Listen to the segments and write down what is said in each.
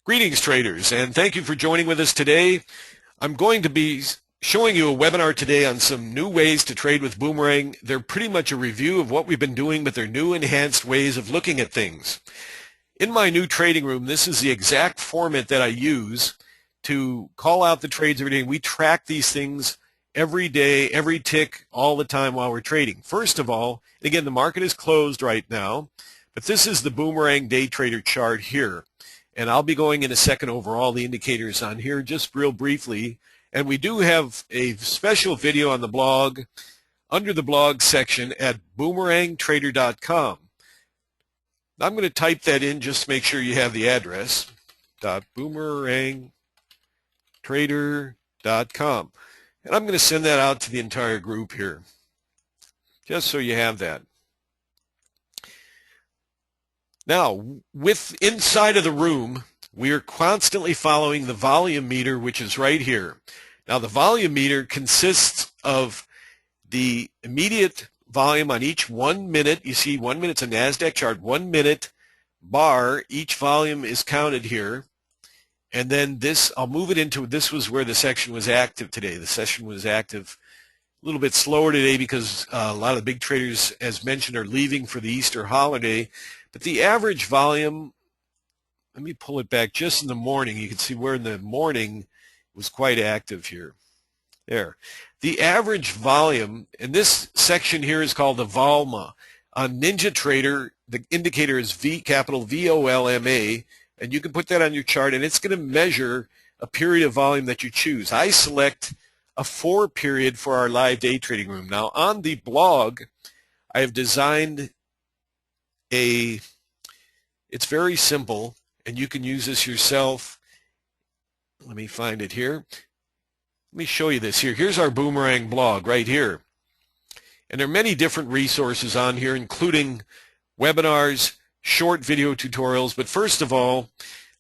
Greetings, traders, and thank you for joining with us today. I'm going to be showing you a webinar today on some new ways to trade with Boomerang. They're pretty much a review of what we've been doing, but they're new enhanced ways of looking at things. In my new trading room, this is the exact format that I use to call out the trades every day. We track these things every day, every tick, all the time while we're trading. First of all, again, the market is closed right now, but this is the Boomerang Day Trader chart here. And I'll be going in a second over all the indicators on here just real briefly. And we do have a special video on the blog, under the blog section at boomerangtrader.com. I'm going to type that in just to make sure you have the address, .boomerangtrader.com. And I'm going to send that out to the entire group here, just so you have that. Now, inside of the room, we are constantly following the volume meter, which is right here. Now, the volume meter consists of the immediate volume on each 1 minute. You see, 1 minute's a NASDAQ chart, 1 minute bar. Each volume is counted here. And then this, I'll move it into, this was where the section was active today. The session was active a little bit slower today because a lot of the big traders, as mentioned, are leaving for the Easter holiday. But the average volume, let me pull it back just in the morning. You can see where in the morning it was quite active here. There. The average volume, and this section here is called the VOLMA. On NinjaTrader, the indicator is capital VOLMA, and you can put that on your chart, and it's going to measure a period of volume that you choose. I select a 4 period for our live day trading room. Now, on the blog, I have designed it's very simple, and you can use this yourself. Let me find it here. Let me show you this here. Here's our Boomerang blog right here. And there are many different resources on here, including webinars, short video tutorials. But first of all,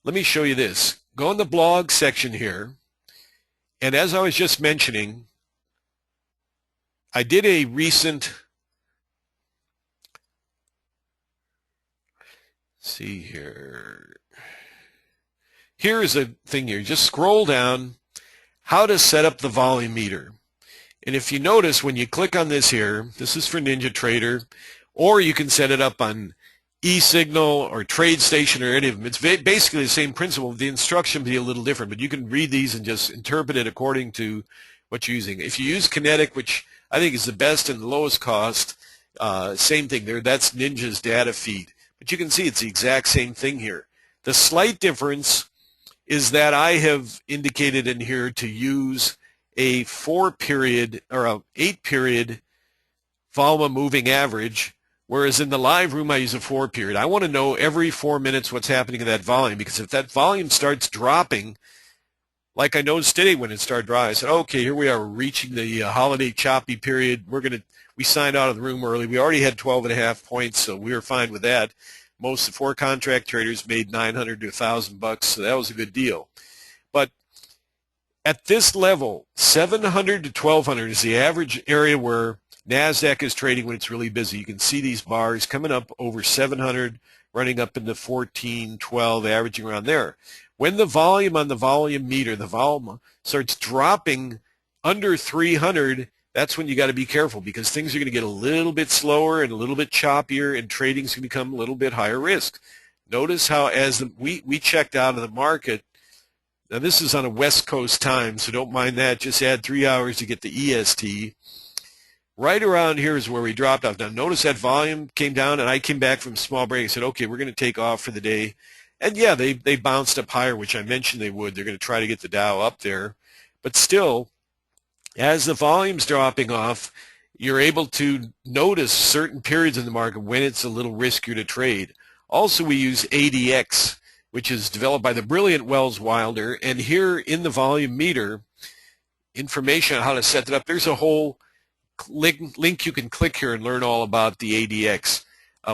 let me show you this. Go in the blog section here. And as I was just mentioning, I did a recent see here. Here is a thing here. Just scroll down, how to set up the volume meter. And if you notice, when you click on this here, this is for NinjaTrader, or you can set it up on eSignal or TradeStation or any of them. It's basically the same principle. The instruction will be a little different, but you can read these and just interpret it according to what you're using. If you use Kinetic, which I think is the best and the lowest cost, same thing there. That's Ninja's data feed. But you can see it's the exact same thing here. The slight difference is that I have indicated in here to use a 4 period or a 8 period volume moving average, whereas in the live room I use a 4 period. I want to know every 4 minutes what's happening in that volume, because if that volume starts dropping, like I noticed today when it started dropping, I said, okay, here we are reaching the holiday choppy period. We signed out of the room early. We already had 12.5 points, so we were fine with that. Most of the 4 contract traders made $900 to $1,000, so that was a good deal. But at this level, 700 to 1,200 is the average area where NASDAQ is trading when it's really busy. You can see these bars coming up over 700, running up into 14, 12, averaging around there. When the volume on the volume meter, the volume, starts dropping under 300, that's when you got to be careful, because things are going to get a little bit slower and a little bit choppier, and trading's going to become a little bit higher risk. Notice how as we checked out of the market, now this is on a West Coast time, so don't mind that. Just add 3 hours to get the EST. Right around here is where we dropped off. Now notice that volume came down, and I came back from small break and said, okay, we're going to take off for the day. And yeah, they bounced up higher, which I mentioned they would. They're going to try to get the Dow up there. But still, as the volume's dropping off, you're able to notice certain periods in the market when it's a little riskier to trade. Also, we use ADX, which is developed by the brilliant Wells Wilder. And here in the volume meter, information on how to set it up, there's a whole link you can click here and learn all about the ADX.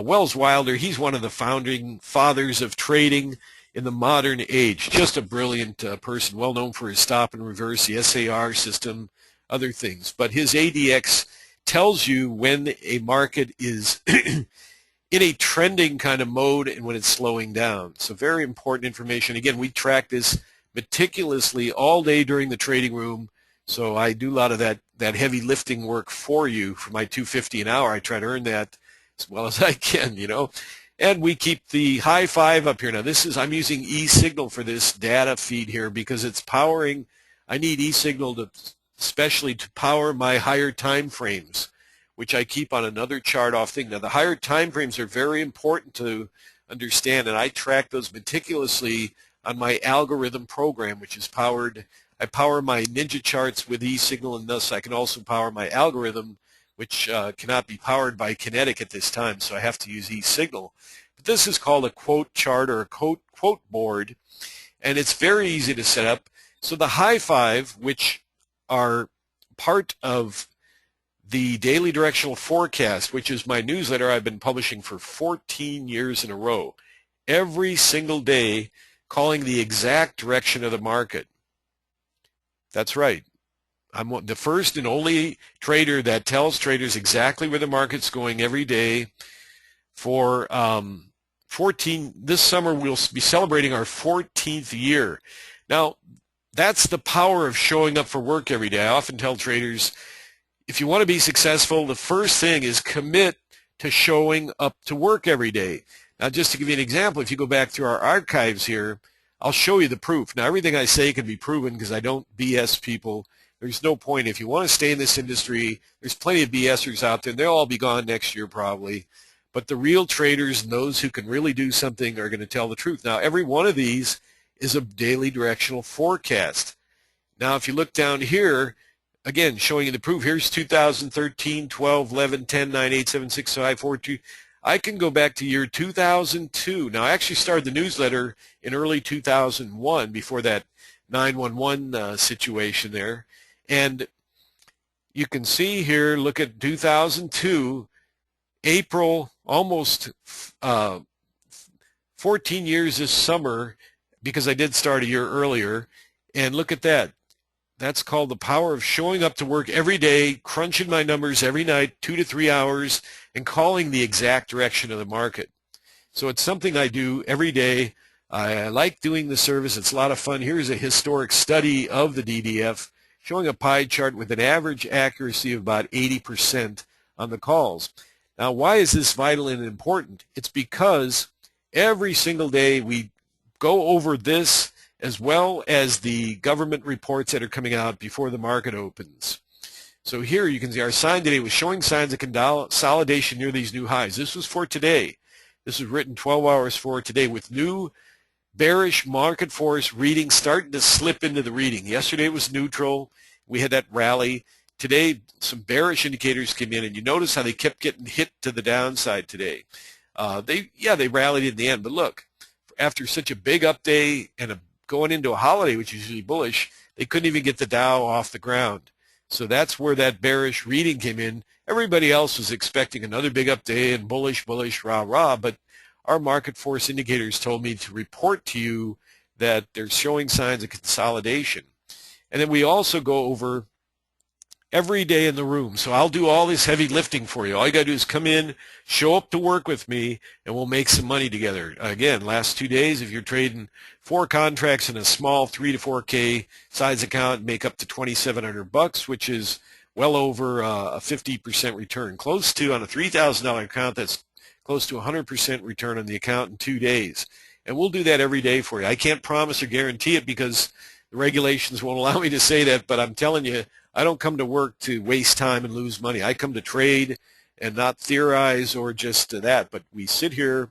Wells Wilder, he's one of the founding fathers of trading in the modern age. Just a brilliant person, well known for his stop and reverse, the SAR system, other things. But his ADX tells you when a market is in a trending kind of mode and when it's slowing down. So very important information. Again, we track this meticulously all day during the trading room. So I do a lot of that heavy lifting work for you for my $2.50 an hour. I try to earn that as well as I can, you know. And we keep the high five up here. Now I'm using eSignal for this data feed here because it's powering, I need eSignal especially to power my higher time frames, which I keep on another chart off thing. Now the higher time frames are very important to understand, and I track those meticulously on my algorithm program, which is powered. I power my Ninja charts with eSignal, and thus I can also power my algorithm, which cannot be powered by Kinetic at this time, so I have to use eSignal. But this is called a quote chart or a quote board, and it's very easy to set up. So the high five, which are part of the Daily Directional Forecast, which is my newsletter I've been publishing for 14 years in a row, every single day calling the exact direction of the market. That's right. I'm the first and only trader that tells traders exactly where the market's going every day. For this summer we'll be celebrating our 14th year. Now that's the power of showing up for work every day. I often tell traders, if you want to be successful, the first thing is commit to showing up to work every day. Now just to give you an example, if you go back through our archives here, I'll show you the proof. Now everything I say can be proven because I don't BS people. There's no point. If you want to stay in this industry, there's plenty of BSers out there. They'll all be gone next year probably. But the real traders and those who can really do something are going to tell the truth. Now, every one of these is a daily directional forecast. Now, if you look down here, again, showing you the proof, here's 2013, 12, 11, 10, 9, 8, 7, 6, 5, 4, 2. I can go back to year 2002. Now, I actually started the newsletter in early 2001 before that 911 situation there. And you can see here, look at 2002, April, almost 14 years this summer, because I did start a year earlier. And look at that. That's called the power of showing up to work every day, crunching my numbers every night, 2 to 3 hours, and calling the exact direction of the market. So it's something I do every day. I like doing the service. It's a lot of fun. Here's a historic study of the DDF showing a pie chart with an average accuracy of about 80% on the calls. Now, why is this vital and important? It's because every single day we go over this as well as the government reports that are coming out before the market opens. So here you can see our sign today was showing signs of consolidation near these new highs. This was for today. This was written 12 hours for today with new bearish market force reading starting to slip into the reading. Yesterday it was neutral. We had that rally. Today some bearish indicators came in, and you notice how they kept getting hit to the downside today. They rallied in the end, but look, after such a big up day and going into a holiday, which is usually bullish, they couldn't even get the Dow off the ground. So that's where that bearish reading came in. Everybody else was expecting another big up day and bullish, rah, rah, but our market force indicators told me to report to you that they're showing signs of consolidation. And then we also go over every day in the room. So I'll do all this heavy lifting for you. All you got to do is come in, show up to work with me, and we'll make some money together. Again, last 2 days, if you're trading 4 contracts in a small 3 to 4K size account, make up to $2,700, which is well over a 50% return. Close to, on a $3,000 account, that's close to 100% return on the account in 2 days. And we'll do that every day for you. I can't promise or guarantee it because the regulations won't allow me to say that, but I'm telling you, I don't come to work to waste time and lose money. I come to trade and not theorize or just that. But we sit here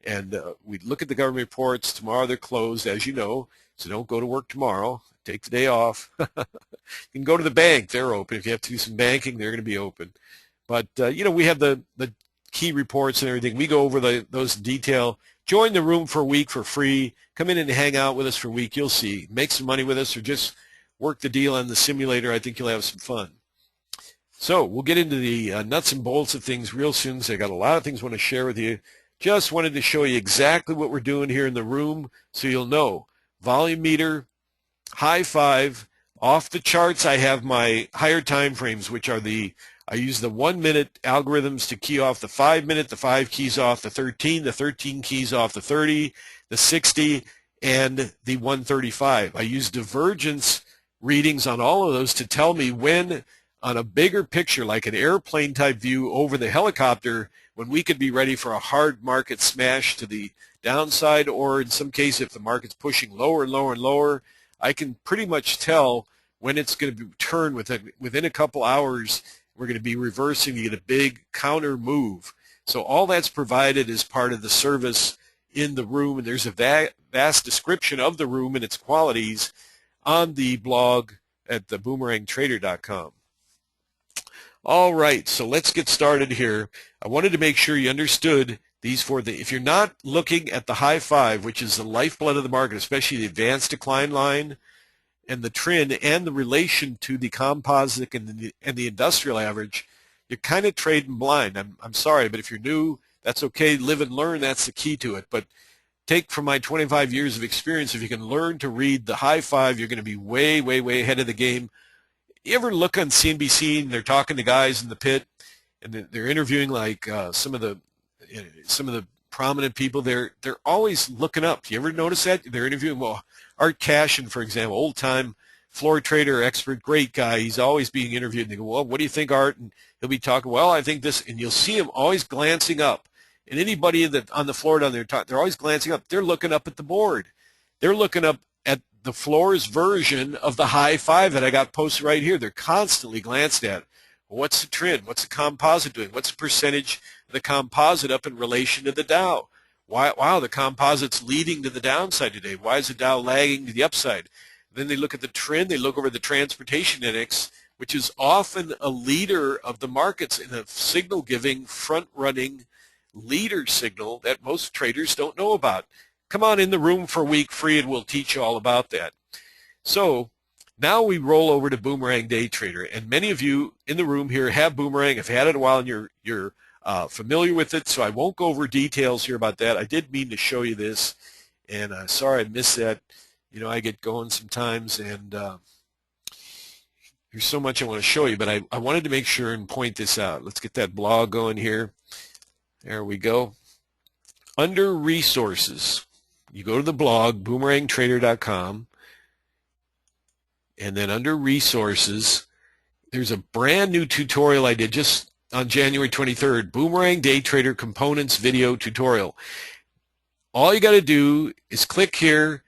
and we look at the government reports. Tomorrow they're closed, as you know, so don't go to work tomorrow. Take the day off. You can go to the bank. They're open. If you have to do some banking, they're going to be open. But, we have the key reports and everything. We go over those in detail. Join the room for a week for free. Come in and hang out with us for a week. You'll see. Make some money with us or just work the deal on the simulator. I think you'll have some fun. So we'll get into the nuts and bolts of things real soon. So I got a lot of things I want to share with you. Just wanted to show you exactly what we're doing here in the room so you'll know. Volume meter, high five. Off the charts, I have my higher time frames, which are the I use the 1-minute algorithms to key off the 5-minute, the 5 keys off the 13 keys off the 30, the 60, and the 135. I use divergence readings on all of those to tell me when, on a bigger picture, like an airplane type view over the helicopter, when we could be ready for a hard market smash to the downside, or in some case, if the market's pushing lower and lower and lower, I can pretty much tell when it's going to turn within a couple hours. We're going to be reversing to get a big counter move. So all that's provided as part of the service in the room, and there's a vast description of the room and its qualities on the blog at the boomerangtrader.com. All right, so let's get started here. I wanted to make sure you understood these four things. If you're not looking at the high five, which is the lifeblood of the market, especially the advanced decline line and the trend and the relation to the composite and the industrial average, you're kind of trading blind. I'm sorry, but if you're new, that's okay. Live and learn, that's the key to it. But take from my 25 years of experience, if you can learn to read the high five, you're going to be way, way, way ahead of the game. You ever look on CNBC and they're talking to guys in the pit and they're interviewing like some of the prominent people? They're always looking up. You ever notice that? They're interviewing, well, Art Cashin, for example, old-time floor trader expert, great guy. He's always being interviewed. And they go, well, what do you think, Art? And he'll be talking, well, I think this. And you'll see him always glancing up. And anybody that on the floor down there, they're always glancing up. They're looking up at the board. They're looking up at the floor's version of the high five that I got posted right here. They're constantly glanced at. What's the trend? What's the composite doing? What's the percentage of the composite up in relation to the Dow? Wow, the composite's leading to the downside today. Why is the Dow lagging to the upside? Then they look at the trend. They look over the transportation index, which is often a leader of the markets in a signal-giving, front-running leader signal that most traders don't know about. Come on in the room for a week free and we'll teach you all about that. So now we roll over to Boomerang Day Trader, and many of you in the room here have Boomerang, have had it a while, and you're familiar with it, so I won't go over details here about that. I did mean to show you this, and sorry I missed that. You know, I get going sometimes, and there's so much I want to show you, but I wanted to make sure and point this out. Let's get that blog going here. There we go. Under Resources, you go to the blog, boomerangtrader.com, and then under Resources, there's a brand new tutorial I did just on January 23rd, Boomerang Day Trader Components Video Tutorial. All you got to do is click here,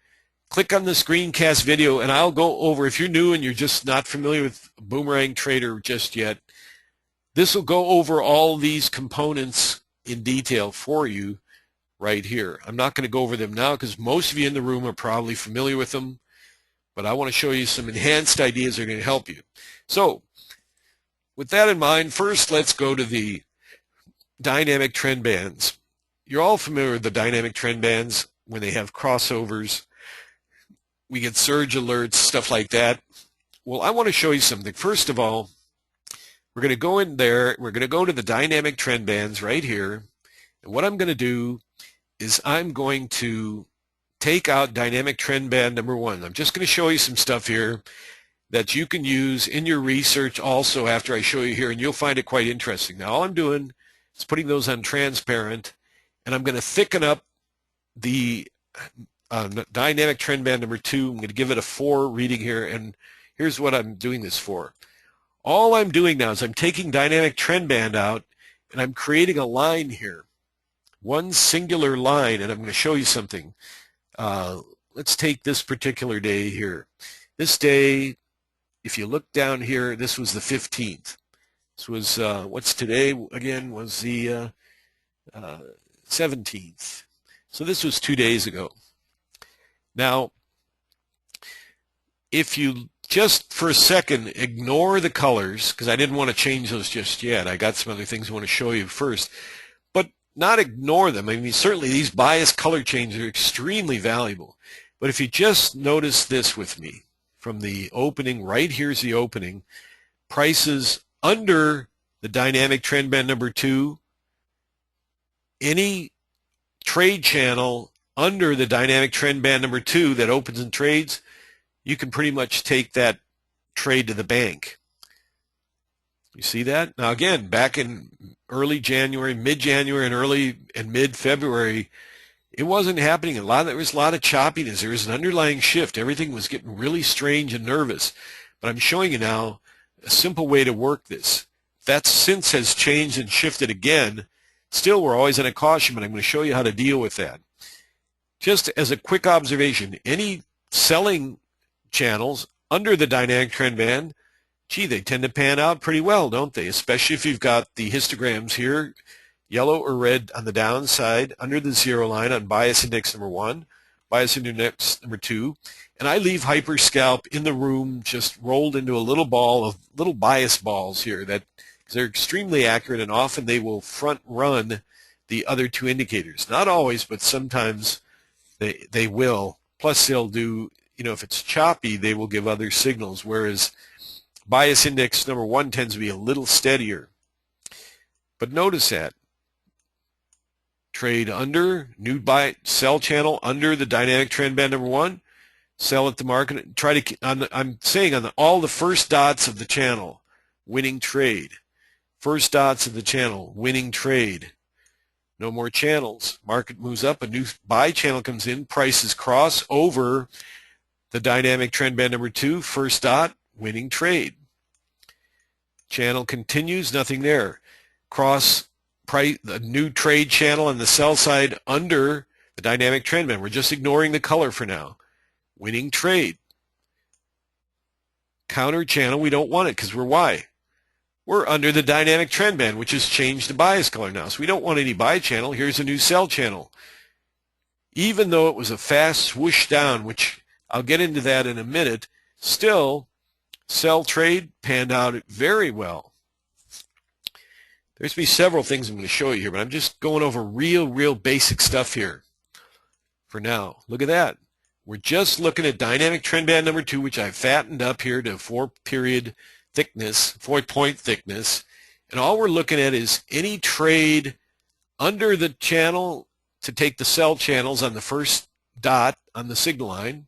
click on the screencast video, and I'll go over, if you're new and you're just not familiar with Boomerang Trader just yet, this will go over all these components in detail for you right here. I'm not going to go over them now because most of you in the room are probably familiar with them, but I want to show you some enhanced ideas that are going to help you. So with that in mind, first let's go to the dynamic trend bands. You're all familiar with the dynamic trend bands when they have crossovers. We get surge alerts, stuff like that. Well, I want to show you something. First of all, we're going to go in there. We're going to go to the dynamic trend bands right here. And what I'm going to do is I'm going to take out dynamic trend band number 1. I'm just going to show you some stuff here that you can use in your research also after I show you here, and you'll find it quite interesting. Now, all I'm doing is putting those on transparent, and I'm going to thicken up the dynamic trend band number 2. I'm going to give it a 4 reading here, and here's what I'm doing this for. All I'm doing now is I'm taking dynamic trend band out, and I'm creating a line here, one singular line, and I'm going to show you something. Let's take this particular day here. This day, if you look down here, this was the 15th. This was, what's today again, was the 17th. So this was 2 days ago. Now, if you just for a second ignore the colors, because I didn't want to change those just yet. I got some other things I want to show you first. But not ignore them. I mean, certainly these bias color changes are extremely valuable. But if you just notice this with me, from the opening, right here's the opening, prices under the dynamic trend band number 2, any trade channel under the dynamic trend band number 2 that opens and trades, you can pretty much take that trade to the bank. You see that? Now again, back in early January, mid-January, and early and mid-February, it wasn't happening. There was a lot of choppiness. There was an underlying shift. Everything was getting really strange and nervous. But I'm showing you now a simple way to work this. That since has changed and shifted again. Still, we're always in a caution, but I'm going to show you how to deal with that. Just as a quick observation, any selling channels under the dynamic trend band, gee, they tend to pan out pretty well, don't they? Especially if you've got the histograms here, yellow or red on the downside, under the zero line on bias index number 1, bias index number 2, and I leave hyper scalp in the room just rolled into a little ball of little bias balls here that they're extremely accurate, and often they will front run the other two indicators. Not always, but sometimes they will. Plus they'll do, if it's choppy, they will give other signals, whereas bias index number 1 tends to be a little steadier. But notice that. Trade under, new buy, sell channel under the dynamic trend band number 1, sell at the market. I'm saying on all the first dots of the channel, winning trade. First dots of the channel, winning trade. No more channels. Market moves up, a new buy channel comes in, prices cross over the dynamic trend band number 2, first dot, winning trade. Channel continues, nothing there. Cross price, the new trade channel on the sell side under the dynamic trend band. We're just ignoring the color for now. Winning trade. Counter channel, we don't want it because why? We're under the dynamic trend band, which has changed the bias color now. So we don't want any buy channel. Here's a new sell channel. Even though it was a fast swoosh down, which I'll get into that in a minute, still sell trade panned out very well. There's going to be several things I'm going to show you here, but I'm just going over real basic stuff here for now. Look at that. We're just looking at dynamic trend band number 2, which I've fattened up here to 4-point thickness, and all we're looking at is any trade under the channel to take the sell channels on the first dot on the signal line.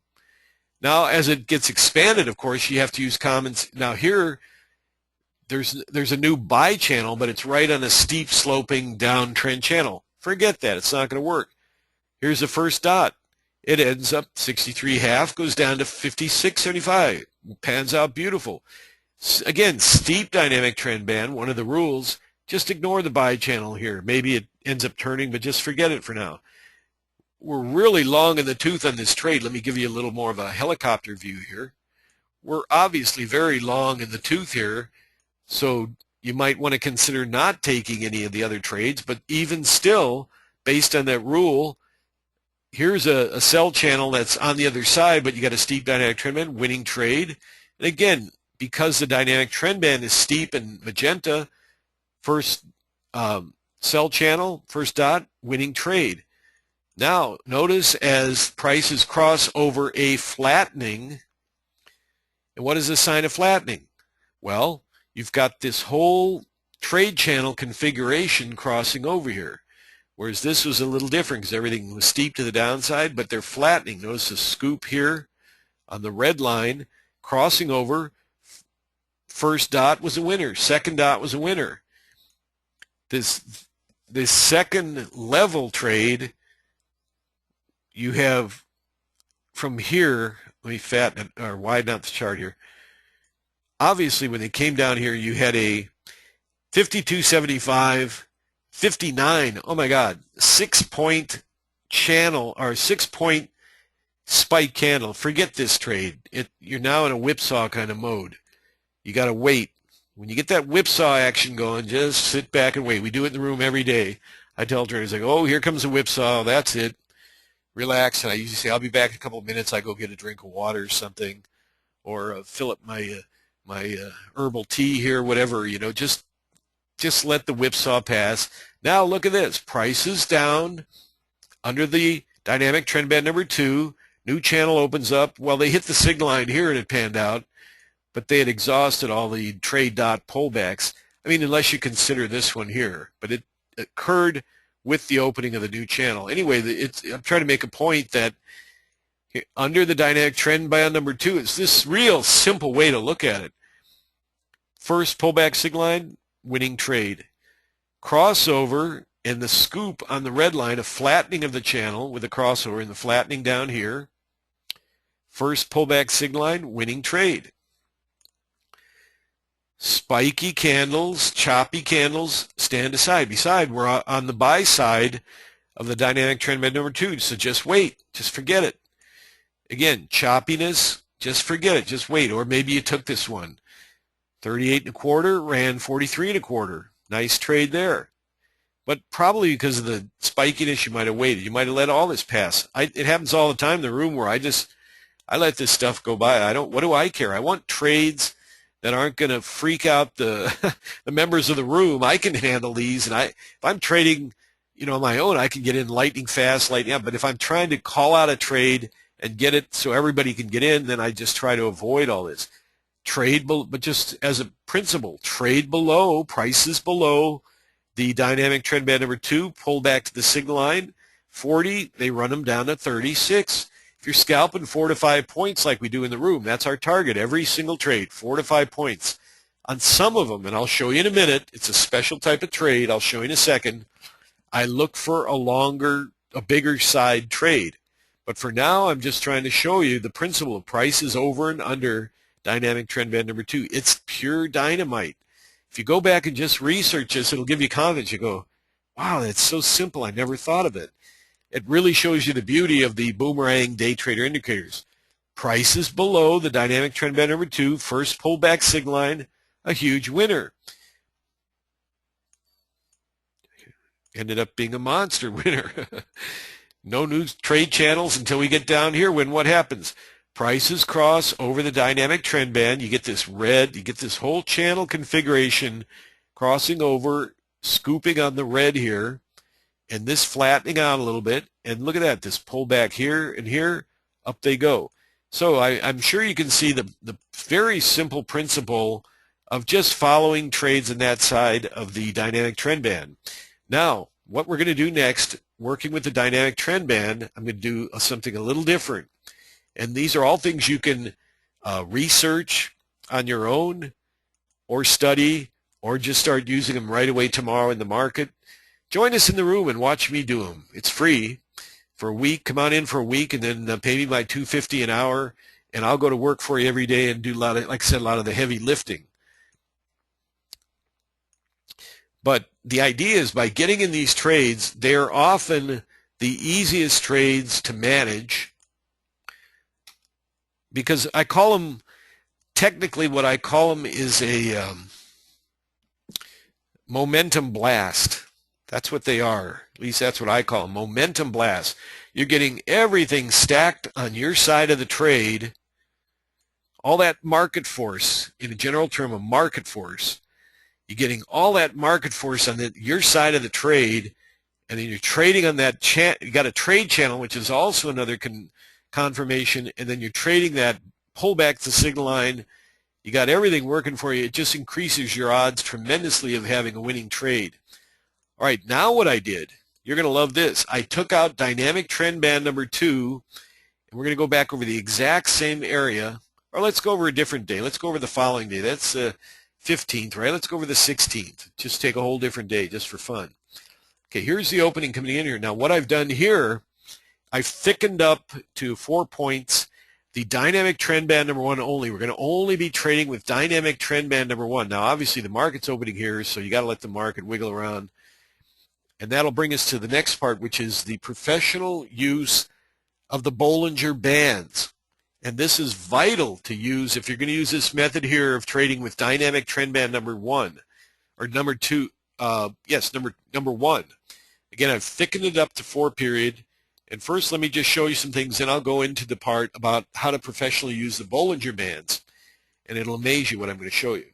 Now, as it gets expanded, of course, you have to use commons. Now here, there's a new buy channel, but it's right on a steep sloping downtrend channel. Forget that. It's not going to work. Here's the first dot. It ends up 63.5, goes down to 56.75. Pans out beautiful. Again, steep dynamic trend band, one of the rules, just ignore the buy channel here. Maybe it ends up turning, but just forget it for now. We're really long in the tooth on this trade. Let me give you a little more of a helicopter view here. We're obviously very long in the tooth here, so you might want to consider not taking any of the other trades, but even still, based on that rule, here's a sell channel that's on the other side, but you got a steep dynamic trend band, winning trade. And again, because the dynamic trend band is steep and magenta, first sell channel, first dot, winning trade. Now, notice as prices cross over a flattening, and what is the sign of flattening? Well, you've got this whole trade channel configuration crossing over here, whereas this was a little different because everything was steep to the downside, but they're flattening. Notice the scoop here on the red line crossing over. First dot was a winner. Second dot was a winner. This second level trade, you have from here, let me fatten it or widen out the chart here. Obviously, when they came down here, you had a 52.75, 59. Oh my God, 6-point channel or 6-point spike candle. Forget this trade. You're now in a whipsaw kind of mode. You got to wait. When you get that whipsaw action going, just sit back and wait. We do it in the room every day. I tell traders, I go, oh, here comes a whipsaw. That's it. Relax. And I usually say, I'll be back in a couple of minutes. I go get a drink of water or something, or fill up my herbal tea here, whatever. Just let the whipsaw pass. Now look at this. Prices down under the dynamic trend band number 2. New channel opens up. Well, they hit the signal line here and it panned out, but they had exhausted all the trade dot pullbacks. I mean, unless you consider this one here, but it occurred with the opening of the new channel. Anyway, I'm trying to make a point that under the dynamic trend band number 2, it's this real simple way to look at it. First pullback signal line, winning trade. Crossover and the scoop on the red line, a flattening of the channel with a crossover and the flattening down here. First pullback signal line, winning trade. Spiky candles, choppy candles, stand aside. Beside, we're on the buy side of the dynamic trend band number 2, so just wait. Just forget it. Again, choppiness, just forget it. Just wait. Or maybe you took this one. 38.25, ran 43.25. Nice trade there. But probably because of the spikiness, you might have waited. You might have let all this pass. It happens all the time in the room where I let this stuff go by. What do I care? I want trades that aren't going to freak out the the members of the room. I can handle these, and if I'm trading, on my own, I can get in lightning fast, lightning out. But if I'm trying to call out a trade and get it so everybody can get in, then I just try to avoid all this. Trade, but just as a principle, trade below, prices below the dynamic trend band number 2, pull back to the signal line, 40, they run them down to 36. If you're scalping 4 to 5 points like we do in the room, that's our target. Every single trade, 4 to 5 points. On some of them, and I'll show you in a minute, it's a special type of trade. I'll show you in a second. I look for a bigger side trade. But for now, I'm just trying to show you the principle of prices over and under dynamic trend band number 2. It's pure dynamite. If you go back and just research this, it'll give you confidence. You go, wow, that's so simple. I never thought of it. It really shows you the beauty of the Boomerang Day Trader indicators. Prices below the dynamic trend band number 2, first pullback signal line, a huge winner. Ended up being a monster winner. No new trade channels until we get down here when what happens? Prices cross over the dynamic trend band. You get this red, you get this whole channel configuration crossing over, scooping on the red here, and this flattening out a little bit. And look at that, this pullback here and here, up they go. So I'm sure you can see the very simple principle of just following trades in that side of the dynamic trend band. Now, what we're going to do next, working with the dynamic trend band, I'm going to do something a little different. And these are all things you can research on your own or study or just start using them right away tomorrow in the market. Join us in the room and watch me do them. It's free for a week. Come on in for a week and then pay me my $2.50 an hour, and I'll go to work for you every day and do a lot of, like I said, a lot of the heavy lifting. But the idea is by getting in these trades, they're often the easiest trades to manage because I call them, technically what I call them is a momentum blast. That's what they are. At least that's what I call them, momentum blast. You're getting everything stacked on your side of the trade, all that market force, in a general term, a market force. You're getting all that market force on your side of the trade, and then you're trading on that you got a trade channel, which is also another confirmation, and then you're trading that pullback to signal line. You got everything working for you. It just increases your odds tremendously of having a winning trade. All right, now what I did, you're going to love this. I took out dynamic trend band number 2, and we're going to go back over the exact same area, or let's go over a different day. Let's go over the following day. That's 15th, right? Let's go over the 16th. Just take a whole different day just for fun. Okay, here's the opening coming in here. Now what I've done here, I've thickened up to 4 points the dynamic trend band number 1 only. We're going to only be trading with dynamic trend band number 1. Now obviously the market's opening here, so you got to let the market wiggle around. And that'll bring us to the next part, which is the professional use of the Bollinger Bands. And this is vital to use if you're going to use this method here of trading with dynamic trend band number 1 or number 2. Yes, number 1. Again, I've thickened it up to 4 period. And first, let me just show you some things, and I'll go into the part about how to professionally use the Bollinger Bands. And it'll amaze you what I'm going to show you.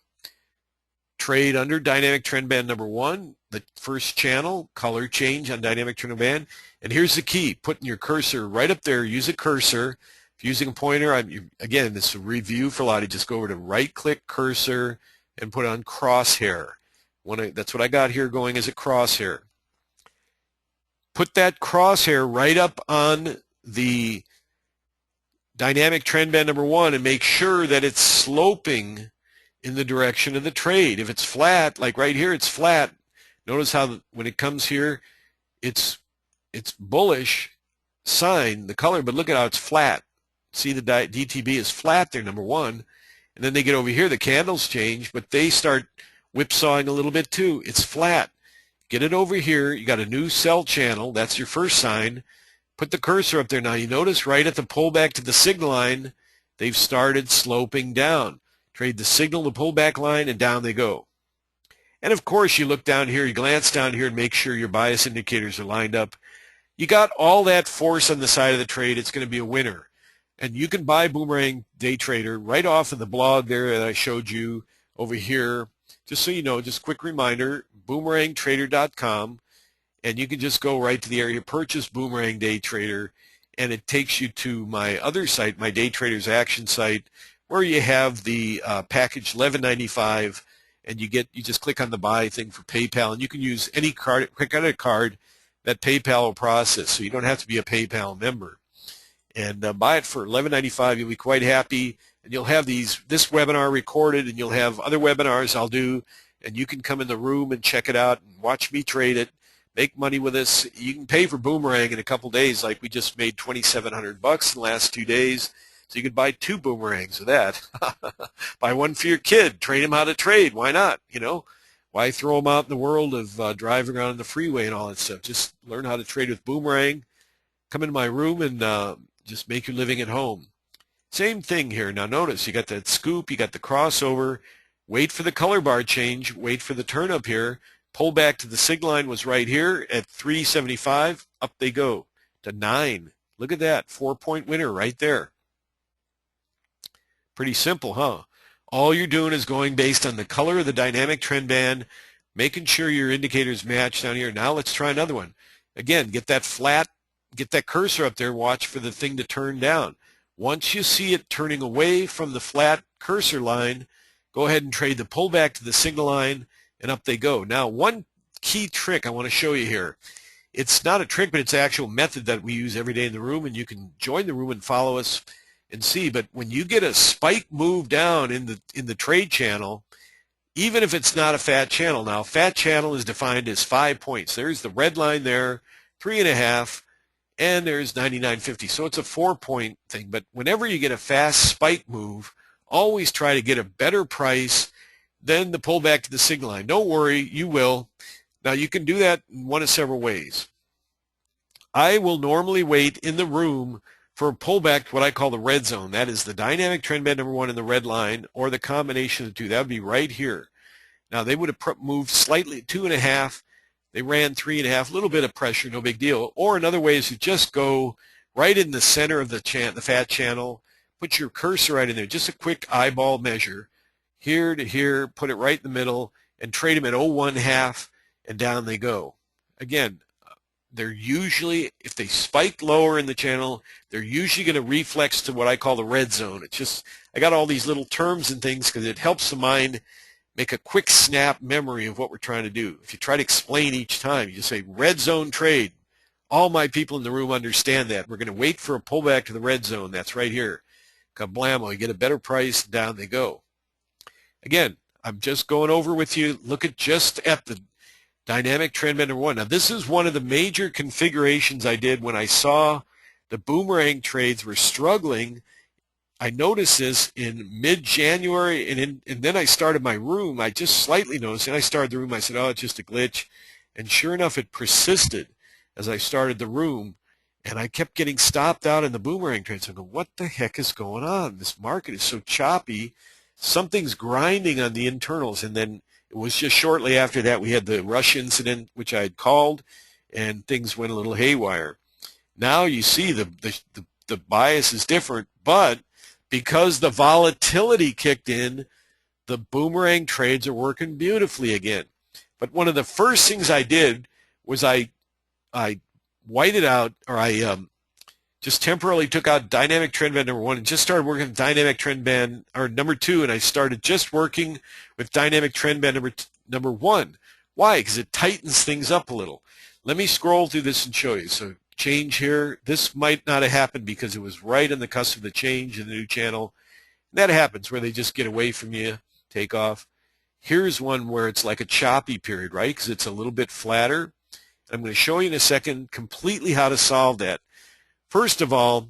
Trade under dynamic trend band number 1, the first channel, color change on dynamic trend band. And here's the key, putting your cursor right up there. Use a cursor. If you're using a pointer, again, this is a review for a lot. You just go over to right-click cursor and put on crosshair. That's what I got here going as a crosshair. Put that crosshair right up on the dynamic trend band number 1 and make sure that it's sloping in the direction of the trade. If it's flat, like right here, it's flat. Notice how when it comes here, it's bullish sign, the color, but look at how it's flat. See, the DTB is flat there, number one. And then they get over here, the candles change, but they start whipsawing a little bit too. It's flat. Get it over here. You got a new sell channel. That's your first sign. Put the cursor up there. Now you notice right at the pullback to the signal line, they've started sloping down. Trade the signal, the pullback line, and down they go. And of course, you look down here, you glance down here and make sure your bias indicators are lined up. You got all that force on the side of the trade. It's going to be a winner. And you can buy Boomerang Day Trader right off of the blog there that I showed you over here. Just so you know, just a quick reminder, boomerangtrader.com. And you can just go right to the area, purchase Boomerang Day Trader, and it takes you to my other site, my Day Traders Action site, where you have the package $11.95, and you just click on the buy thing for PayPal, and you can use any credit card that PayPal will process, so you don't have to be a PayPal member. And buy it for $11.95. You'll be quite happy, and you'll have this webinar recorded, and you'll have other webinars I'll do, and you can come in the room and check it out and watch me trade it. Make money with us. You can pay for Boomerang in a couple days, like we just made $2,700 in the last 2 days. So you could buy 2 boomerangs of that. Buy one for your kid. Train him how to trade. Why not? You know, why throw him out in the world of driving around on the freeway and all that stuff? Just learn how to trade with Boomerang. Come into my room and just make your living at home. Same thing here. Now notice you got that scoop. You got the crossover. Wait for the color bar change. Wait for the turn up here. Pull back to the sig line was right here at 375. Up they go to 9. Look at that. 4-point winner right there. Pretty simple, huh? All you're doing is going based on the color of the dynamic trend band, making sure your indicators match down here. Now let's try another one. Again, get that flat, get that cursor up there, watch for the thing to turn down. Once you see it turning away from the flat cursor line, go ahead and trade the pullback to the signal line, and up they go. Now, one key trick I want to show you here. It's not a trick, but it's an actual method that we use every day in the room, and you can join the room and follow us and see. But when you get a spike move down in the trade channel, even if it's not a fat channel, now fat channel is defined as 5 points. There's the red line there, 3.5, and there's 99.50. So it's a 4-point thing. But whenever you get a fast spike move, always try to get a better price than the pullback to the signal line. Don't worry, you will. Now you can do that in one of several ways. I will normally wait in the room for a pullback to what I call the red zone. That is the dynamic trend band number 1 in the red line, or the combination of the two. That would be right here. Now they would have moved slightly 2.5. They ran 3.5. A little bit of pressure, no big deal. Or another way is to just go right in the center of the fat channel. Put your cursor right in there. Just a quick eyeball measure. Here to here, put it right in the middle, and trade them at 0.1/2, and down they go. Again, they're usually, if they spike lower in the channel, they're usually going to reflex to what I call the red zone. It's just, I got all these little terms and things because it helps the mind make a quick snap memory of what we're trying to do. If you try to explain each time, you just say red zone trade. All my people in the room understand that. We're going to wait for a pullback to the red zone. That's right here. Kablamo, you get a better price, down they go. Again, I'm just going over with you. Look at just at the dynamic trend band number 1. Now, this is one of the major configurations I did when I saw the Boomerang trades were struggling. I noticed this in mid-January, and then I started my room. I just slightly noticed, and I started the room. I said, oh, it's just a glitch. And sure enough, it persisted as I started the room, and I kept getting stopped out in the Boomerang trades. I go, what the heck is going on? This market is so choppy. Something's grinding on the internals. And then it was just shortly after that we had the rush incident, which I had called, and things went a little haywire. Now you see the bias is different, but because the volatility kicked in, the Boomerang trades are working beautifully again. But one of the first things I did was I whited out, or I just temporarily took out dynamic trend band number 1 and just started working with dynamic trend band, or number 2, and I started just working with dynamic trend band number 1. Why? Because it tightens things up a little. Let me scroll through this and show you. So change here. This might not have happened because it was right on the cusp of the change in the new channel. And that happens where they just get away from you. take off. Here's one where it's like a choppy period, right? Because it's a little bit flatter. I'm going to show you in a second completely how to solve that. First of all,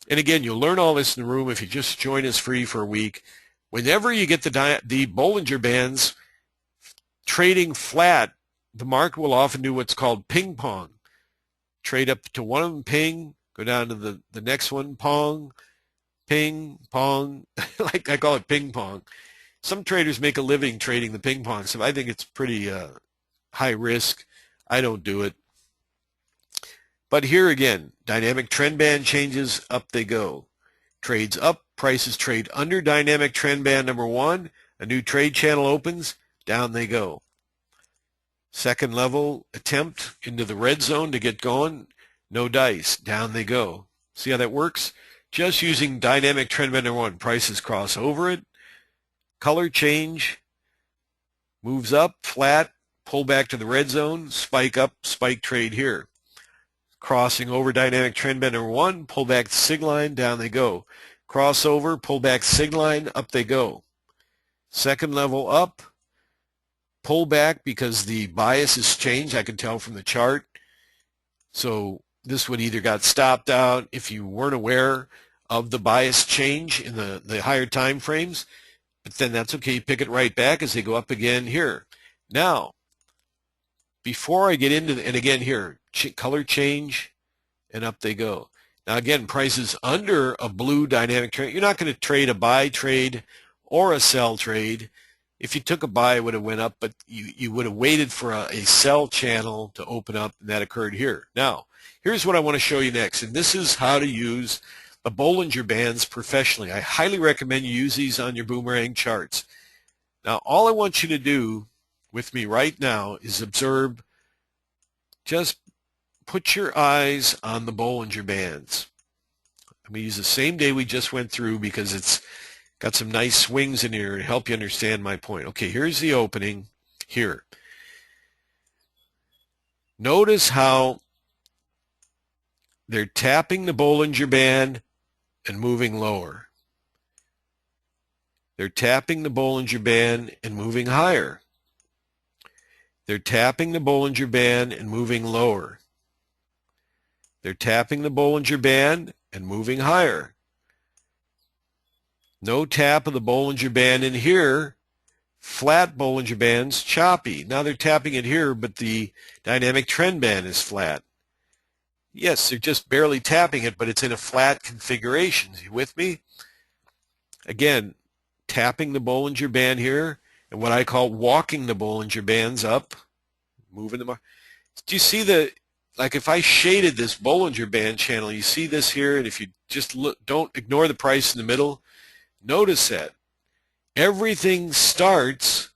and again, you'll learn all this in the room if you just join us free for a week. Whenever you get the Bollinger Bands trading flat, the market will often do what's called ping pong. Trade up to one of them, ping, go down to the next one, pong, ping, pong. Like I call it ping pong. Some traders make a living trading the ping pong, so I think it's pretty high risk. I don't do it. But here again, dynamic trend band changes, up they go. Trades up, prices trade under dynamic trend band number 1. A new trade channel opens, down they go. Second level attempt into the red zone to get going, no dice, down they go. See how that works? Just using dynamic trend band number 1, prices cross over it, color change, moves up, flat, pull back to the red zone, spike up, spike trade here. Crossing over dynamic trend band number 1, pull back the sig line, down they go. Crossover, pull back sig line, up they go. Second level up, pull back because the bias has changed, I can tell from the chart. So this one either got stopped out if you weren't aware of the bias change in the higher time frames, but then that's okay, you pick it right back as they go up again here. Now, before I get into, and again here, color change, and up they go. Now again, prices under a blue dynamic trend. You're not going to trade a buy trade or a sell trade. If you took a buy, it would have went up, but you would have waited for a sell channel to open up, and that occurred here. Now, here's what I want to show you next, and this is how to use the Bollinger Bands professionally. I highly recommend you use these on your Boomerang charts. Now, all I want you to do with me right now is observe, just put your eyes on the Bollinger Bands. I'm going to use the same day we just went through because it's got some nice swings in here to help you understand my point. Okay, here's the opening here. Notice how they're tapping the Bollinger Band and moving lower. They're tapping the Bollinger Band and moving higher. They're tapping the Bollinger Band and moving lower. They're tapping the Bollinger Band and moving higher. No tap of the Bollinger Band in here. Flat Bollinger Bands, choppy. Now they're tapping it here, but the dynamic trend band is flat. Yes, they're just barely tapping it, but it's in a flat configuration. You with me? Again, tapping the Bollinger Band here, and what I call walking the Bollinger Bands up, moving them up. Do you see the, like if I shaded this Bollinger Band channel, you see this here, and if you just look, don't ignore the price in the middle, notice that everything starts